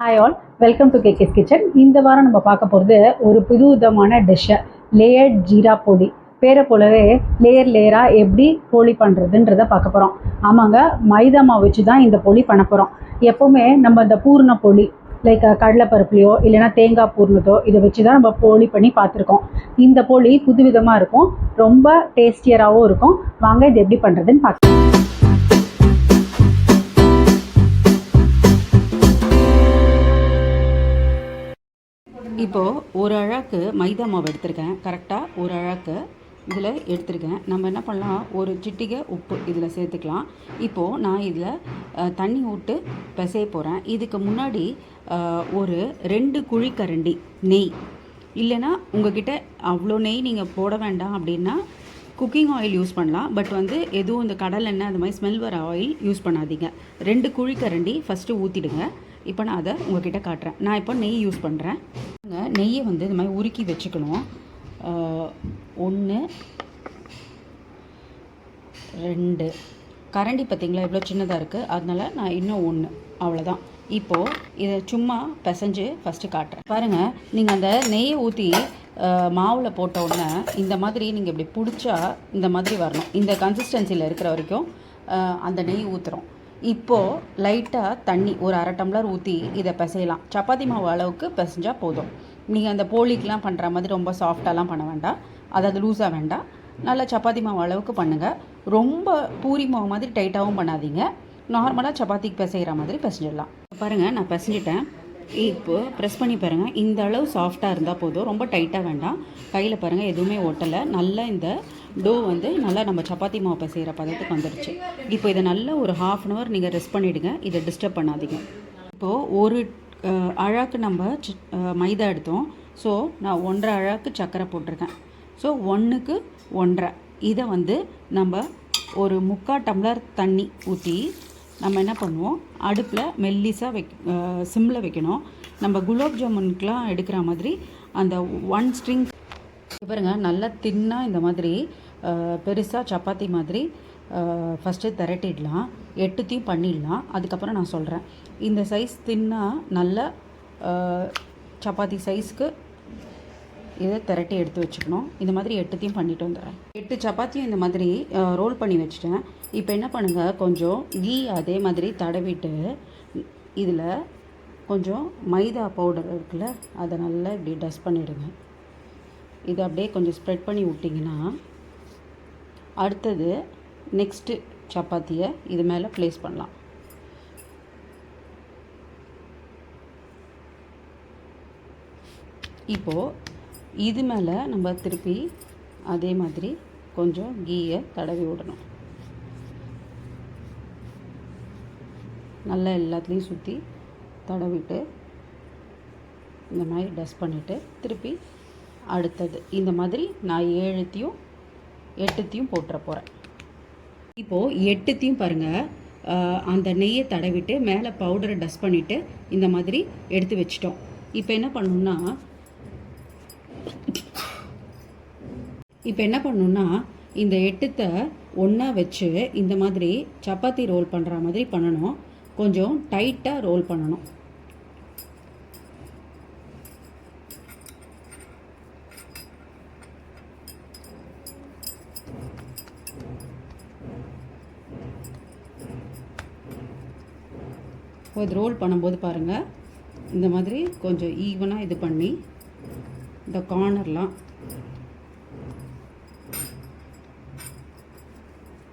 Hi all, welcome to KKS kitchen. இந்த வாரம் நம்ம பார்க்க போகிறது ஒரு புது விதமான டிஷ்ஷை, லேயர்ட் ஜீரா போலி. பேரை போலவே லேயராக எப்படி போலி பண்ணுறதுன்றதை பார்க்க போகிறோம். ஆமாங்க, மைதா மாவு வச்சு தான் இந்த போலி பண்ண போகிறோம். எப்போவுமே நம்ம இந்த பூர்ண போலி லைக் கடலைப்பருப்புலையோ இல்லைனா தேங்காய் பூர்ணத்தோ இதை வச்சு தான் நம்ம போலி பண்ணி பார்த்துருக்கோம். இந்த போலி புதுவிதமாக இருக்கும், ரொம்ப டேஸ்டியராகவும் இருக்கும். வாங்க இது எப்படி பண்ணுறதுன்னு பார்க்கலாம். இப்போது ஒரு அழாக்கு மைதா மாவு எடுத்திருக்கேன். கரெக்டாக ஒரு அழாக்கு இதில் எடுத்திருக்கேன். நம்ம என்ன பண்ணலாம், ஒரு சிட்டிகை உப்பு இதில் சேர்த்துக்கலாம். இப்போது நான் இதில் தண்ணி விட்டு பிசைய போகிறேன். இதுக்கு முன்னாடி ஒரு 2 குழிக்கரண்டி நெய், இல்லைன்னா உங்ககிட்ட அவ்வளோ நெய் நீங்கள் போட வேண்டாம் அப்படின்னா குக்கிங் ஆயில் யூஸ் பண்ணலாம். பட் எதுவும் இந்த கடலெண்ணெய் அந்த மாதிரி ஸ்மெல் வர ஆயில் யூஸ் பண்ணாதீங்க. 2 குழிக்கரண்டி ஃபஸ்ட்டு ஊற்றிடுங்க. இப்போ நான் அதை உங்ககிட்ட காட்டுறேன். நான் இப்போ நெய் யூஸ் பண்ணுறேன். நெய்யை இது மாதிரி உருக்கி வச்சுக்கணும். 1 2 கரண்டி பார்த்திங்களா எவ்வளோ சின்னதாக இருக்குது, அதனால் நான் இன்னும் 1 அவ்வளோதான். இப்போது இதை சும்மா பிசைஞ்சு ஃபஸ்ட்டு காட்டுறேன். பாருங்கள், நீங்கள் அந்த நெய்யை ஊற்றி மாவில் போட்ட உடனே இந்த மாதிரி நீங்கள் இப்படி பிடிச்சா இந்த மாதிரி வரணும். இந்த கன்சிஸ்டன்சியில் இருக்கிற வரைக்கும் அந்த நெய் ஊற்றுறோம். இப்போது லைட்டாக தண்ணி ஒரு 1/2 டம்ளர் ஊற்றி இதை பிசையலாம். சப்பாத்தி மாவு அளவுக்கு பிசைஞ்சால் போதும். நீங்கள் அந்த போலிக்கெலாம் பண்ணுற மாதிரி ரொம்ப சாஃப்டாலாம் பண்ண வேண்டாம், அதாவது லூஸாக வேண்டாம். நல்லா சப்பாத்தி மாவு அளவுக்கு பண்ணுங்கள். ரொம்ப பூரி மாவு மாதிரி டைட்டாகவும் பண்ணாதீங்க. நார்மலாக சப்பாத்திக்கு பிசைகிற மாதிரி பிசைஞ்சிடலாம். பாருங்கள், நான் பிசைஞ்சிட்டேன். இப்போது ப்ரெஸ் பண்ணி பாருங்கள், இந்த அளவு சாஃப்டாக இருந்தால் போதும், ரொம்ப டைட்டாக வேண்டாம். கையில் பாருங்கள் எதுவுமே ஒட்டலை. நல்லா இந்த டோ நல்லா நம்ம சப்பாத்தி மாவு பிசைகிற பதத்துக்கு வந்துடுச்சு. இப்போ இதை நல்லா ஒரு 1/2 அன் ஹவர் நீங்கள் ரெஸ்ட் பண்ணிவிடுங்க. இதை டிஸ்டர்ப் பண்ணாதீங்க. இப்போது ஒரு அழாக்கு நம்ம மைதா எடுத்தோம். ஸோ நான் 1.5 அழாக்கு சர்க்கரை போட்டிருக்கேன். ஸோ 1க்கு 1.5 இதை நம்ம ஒரு 3/4 டம்ளர் தண்ணி ஊற்றி நம்ம என்ன பண்ணுவோம், அடுப்பில் மெல்லிஸாக சிம்மில் வைக்கணும். நம்ம குலாப் ஜாமுனுக்கெலாம் எடுக்கிற மாதிரி அந்த 1 ஸ்ட்ரிங் பாருங்க, நல்லா தின்னாக இந்த மாதிரி பெருசாக சப்பாத்தி மாதிரி ஃபஸ்ட்டு திரட்டிடலாம். 8த்தையும் பண்ணிடலாம். அதுக்கப்புறம் நான் சொல்கிறேன். இந்த சைஸ் தின்னாக நல்ல சப்பாத்தி சைஸ்க்கு இதை திரட்டி எடுத்து வச்சுக்கணும். இந்த மாதிரி 8த்தையும் பண்ணிட்டு வந்துடுறேன். 8 சப்பாத்தியும் இந்த மாதிரி ரோல் பண்ணி வச்சுட்டேன். இப்போ என்ன பண்ணுங்கள், கொஞ்சம் கீ அதே மாதிரி தடவிட்டு இதில் கொஞ்சம் மைதா பவுடர் இருக்குல்ல, அதை நல்லா இப்படி டஸ்ட் பண்ணிவிடுங்க. இதை அப்படியே கொஞ்சம் ஸ்ப்ரெட் பண்ணி விட்டிங்கன்னா அடுத்தது நெக்ஸ்ட்டு சப்பாத்தியை இது மேலே ப்ளேஸ் பண்ணலாம். இப்போது இது மேலே நம்ம திருப்பி அதே மாதிரி கொஞ்சம் கீயை தடவி விடணும். நல்லா எல்லாத்துலேயும் சுற்றி தடவிட்டு இந்த மாதிரி டஸ்ட் பண்ணிவிட்டு திருப்பி அடுத்தது இந்த மாதிரி நான் 7த்தையும் 8த்தையும் போட்டுற போகிறேன். இப்போது 8த்தையும் பாருங்கள், அந்த நெய்யை தடவிட்டு மேலே பவுடரை டஸ்ட் பண்ணிவிட்டு இந்த மாதிரி எடுத்து வச்சிட்டோம். இப்போ என்ன பண்ணணுன்னா இந்த 8த்தை ஒன்றா வச்சு இந்த மாதிரி சப்பாத்தி ரோல் பண்ணுற மாதிரி பண்ணணும். கொஞ்சம் டைட்டாக ரோல் பண்ணணும். இது ரோல் பண்ணும்போது பாருங்கள், இந்த மாதிரி கொஞ்சம் ஈவனாக இது பண்ணி இந்த கார்னர்லாம்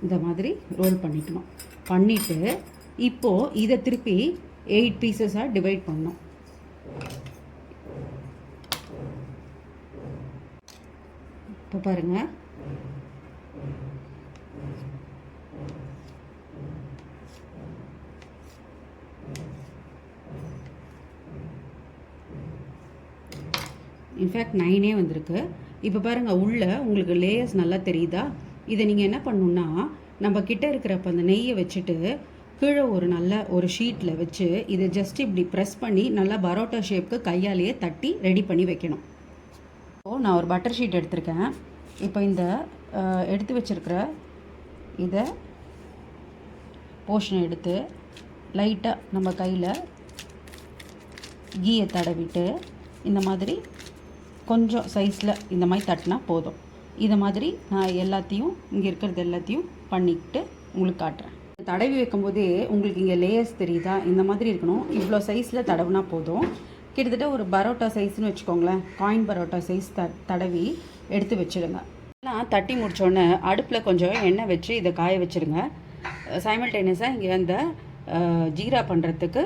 இந்த மாதிரி ரோல் பண்ணிக்கணும். பண்ணிவிட்டு இப்போது இதை திருப்பி 8 பீசஸாக டிவைட் பண்ணணும். இப்போ பாருங்கள், இன்ஃபேக்ட் 9 வந்திருக்கு. இப்போ பாருங்கள், உள்ளே உங்களுக்கு லேயர்ஸ் நல்லா தெரியுதா? இதை நீங்கள் என்ன பண்ணணுன்னா, நம்ம கிட்டே இருக்கிறப்ப அந்த நெய்யை வச்சுட்டு கீழே ஒரு ஷீட்டில் வச்சு இதை ஜஸ்ட் இப்படி ப்ரெஸ் பண்ணி நல்லா பரோட்டா ஷேப்புக்கு கையாலேயே தட்டி ரெடி பண்ணி வைக்கணும். இப்போது நான் ஒரு பட்டர் ஷீட் எடுத்திருக்கேன். இப்போ இந்த எடுத்து வச்சுருக்கிற இதை போர்ஷனை எடுத்து லைட்டாக நம்ம கையில் கீயை தடவிட்டு இந்த மாதிரி கொஞ்சம் சைஸில் இந்த மாதிரி தட்டினா போதும். இதை மாதிரி நான் எல்லாத்தையும் இங்கே இருக்கிறது எல்லாத்தையும் பண்ணிக்கிட்டு உங்களுக்கு காட்டுறேன். தடவி வைக்கும்போதே உங்களுக்கு இங்கே லேயர்ஸ் தெரியுதா? இந்த மாதிரி இருக்கணும். இவ்வளோ சைஸில் தடவுனா போதும். கிட்டத்தட்ட ஒரு பரோட்டா சைஸ்னு வச்சுக்கோங்களேன். காயின் பரோட்டா சைஸ் தடவி எடுத்து வச்சுடுங்க. எல்லாம் தட்டி முடித்தோடனே அடுப்பில் கொஞ்சம் எண்ணெய் வச்சு இதை காய வச்சுருங்க. சைமல்டேனியஸாக இங்கே அந்த ஜீரா பண்ணுறதுக்கு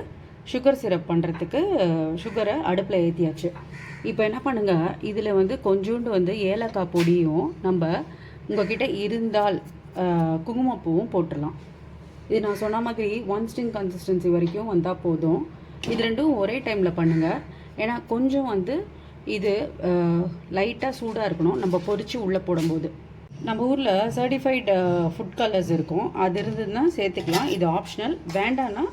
சுகர் சிரப் பண்ணுறதுக்கு சுகரை அடுப்பில் ஏற்றியாச்சு. இப்போ என்ன பண்ணுங்கள், இதில் வந்து கொஞ்சோண்டு ஏலக்காய் பொடியும் நம்ம உங்கள்கிட்ட இருந்தால் குங்குமப்பூவும் போட்டுடலாம். இது நான் சொன்ன மாதிரி 1 ஸ்டிங் கன்சிஸ்டன்சி வரைக்கும் வந்தால் போதும். இது ரெண்டும் ஒரே டைமில் பண்ணுங்கள். ஏன்னா கொஞ்சம் இது லைட்டாக சூடாக இருக்கணும் நம்ம பொரித்து உள்ளே போடும்போது. நம்ம ஊரில் சர்டிஃபைடு ஃபுட் கலர்ஸ் இருக்கும், அது இருந்ததுன்னா சேர்த்துக்கலாம். இது ஆப்ஷனல். வேண்டான்னா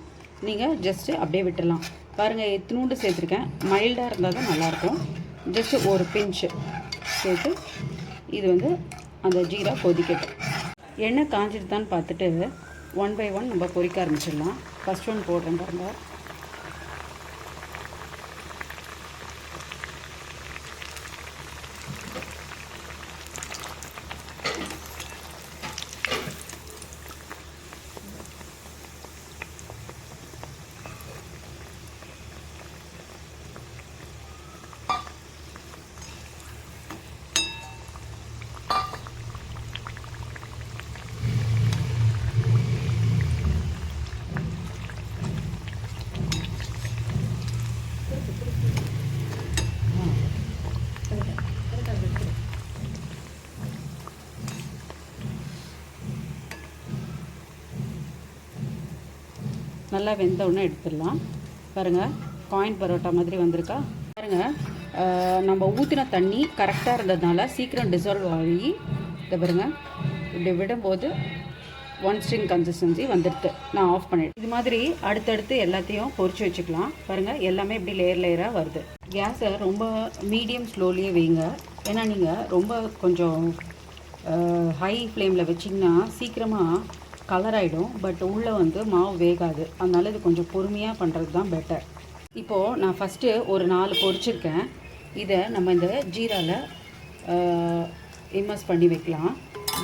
நீங்கள் ஜஸ்ட்டு அப்படியே விட்டுடலாம். பாருங்கள், எத்தனூண்டு சேர்த்துருக்கேன். மைல்டாக இருந்தால் தான் நல்லாயிருக்கும். ஜஸ்ட்டு ஒரு பிஞ்சு சேர்த்து இது அந்த ஜீரா கொதிக்கட்டும். எண்ணெய் காஞ்சிடுதான்னு பார்த்துட்டு 1 by 1 நம்ம பொரிக்க ஆரம்பிச்சிடலாம். ஃபஸ்ட் ஒன் போடுறேன் பாருங்கள். நல்லா வெந்த உடனே எடுத்துடலாம். பாருங்கள், காயின் பரோட்டா மாதிரி வந்திருக்கா பாருங்கள். நம்ம ஊற்றின தண்ணி கரெக்டாக இருந்ததுனால சீக்கிரம் டிசால்வ் ஆகி இதை பாருங்கள் இப்படி விடும்போது 1 ஸ்டிங் கன்சிஸ்டன்சி வந்துடுது. நான் ஆஃப் பண்ணிவிட்டேன். இது மாதிரி அடுத்தடுத்து எல்லாத்தையும் பொரிச்சு வச்சுக்கலாம். பாருங்கள், எல்லாமே இப்படி லேயராக வருது. கேஸை ரொம்ப மீடியம் ஸ்லோலியே வைங்க. ஏன்னா நீங்கள் ரொம்ப கொஞ்சம் ஹை ஃப்ளேமில் வச்சிங்கன்னா சீக்கிரமாக கலர் ஆகிடும். பட் உள்ளே மாவு வேகாது. அதனால் இது கொஞ்சம் பொறுமையாக பண்ணுறது தான் பெட்டர். இப்போது நான் ஃபஸ்ட்டு ஒரு 4 பொரிச்சிருக்கேன். இதை நம்ம இந்த ஜீராவில் இம்மர்ஸ் பண்ணி வைக்கலாம்.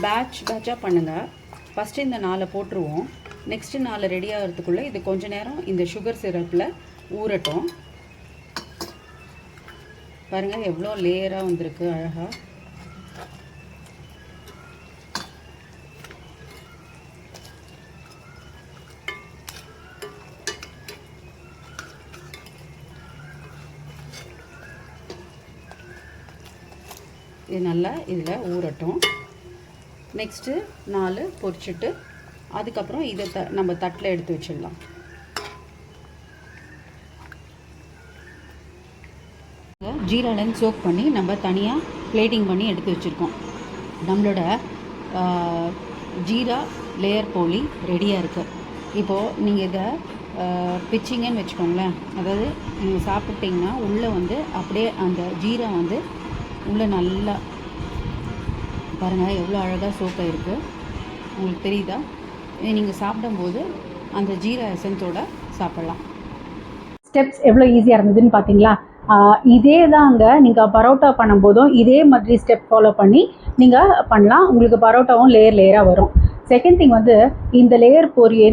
பேட்சாக பண்ணுங்கள். ஃபஸ்ட்டு இந்த 4 போட்டுருவோம். நெக்ஸ்ட்டு 4 ரெடி ஆகிறதுக்குள்ளே இது கொஞ்சம் நேரம் இந்த சுகர் சிரப்பில் ஊறட்டும். பாருங்கள், எவ்வளோ லேயராக வந்திருக்கு அழகாக. இது நல்லா இதில் ஊறட்டும். நெக்ஸ்ட்டு 4 பொரிச்சிட்டு அதுக்கப்புறம் இதை நம்ம தட்டில் எடுத்து வச்சிடலாம். ஜீராலேருந்து சோக் பண்ணி நம்ம தனியாக பிளேட்டிங் பண்ணி எடுத்து வச்சுருக்கோம். நம்மளோட ஜீரா லேயர் போலி ரெடியாக இருக்குது. இப்போது நீங்கள் இதை பிச்சிங்கன்னு வச்சுக்கோங்களேன். அதாவது நீங்கள் சாப்பிட்டிங்கன்னா உள்ளே அப்படியே அந்த ஜீரா உள்ளே நல்லா பாருங்கள் எவ்வளோ அழகாக சோக்காக இருக்குது. உங்களுக்கு தெரியுதா? நீங்கள் சாப்பிடும்போது அந்த ஜீரா எசன்ஸோடு சாப்பிட்லாம். ஸ்டெப்ஸ் எவ்வளோ ஈஸியாக இருந்ததுன்னு பார்த்தீங்களா? இதே தாங்க நீங்கள் பரோட்டா பண்ணும்போதும் இதே மாதிரி ஸ்டெப் ஃபாலோ பண்ணி நீங்கள் பண்ணலாம். உங்களுக்கு பரோட்டாவும் லேயராக வரும். செகண்ட் திங் இந்த லேயர் போலியை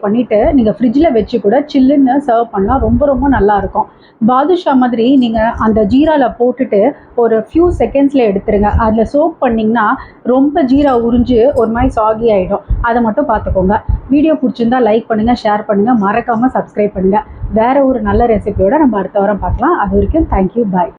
பண்ணிவிட்டு நீங்கள் ஃப்ரிட்ஜில் வச்சு கூட சில்லுன்னு சர்வ் பண்ணால் ரொம்ப ரொம்ப நல்லாயிருக்கும். பாதுஷா மாதிரி நீங்கள் அந்த ஜீராவில் போட்டுட்டு ஒரு ஃபியூ செகண்ட்ஸில் எடுத்துருங்க. அதில் சோப் பண்ணிங்கன்னா ரொம்ப ஜீரா உறிஞ்சு ஒரு மாதிரி சாகி ஆகிடும். அதை மட்டும் பார்த்துக்கோங்க. வீடியோ பிடிச்சிருந்தா லைக் பண்ணுங்கள், ஷேர் பண்ணுங்கள், மறக்காமல் சப்ஸ்கிரைப் பண்ணுங்கள். வேறு ஒரு நல்ல ரெசிபியோடு நம்ம அடுத்த வாரம் பார்க்கலாம். அது வரைக்கும் தேங்க்யூ, பாய்.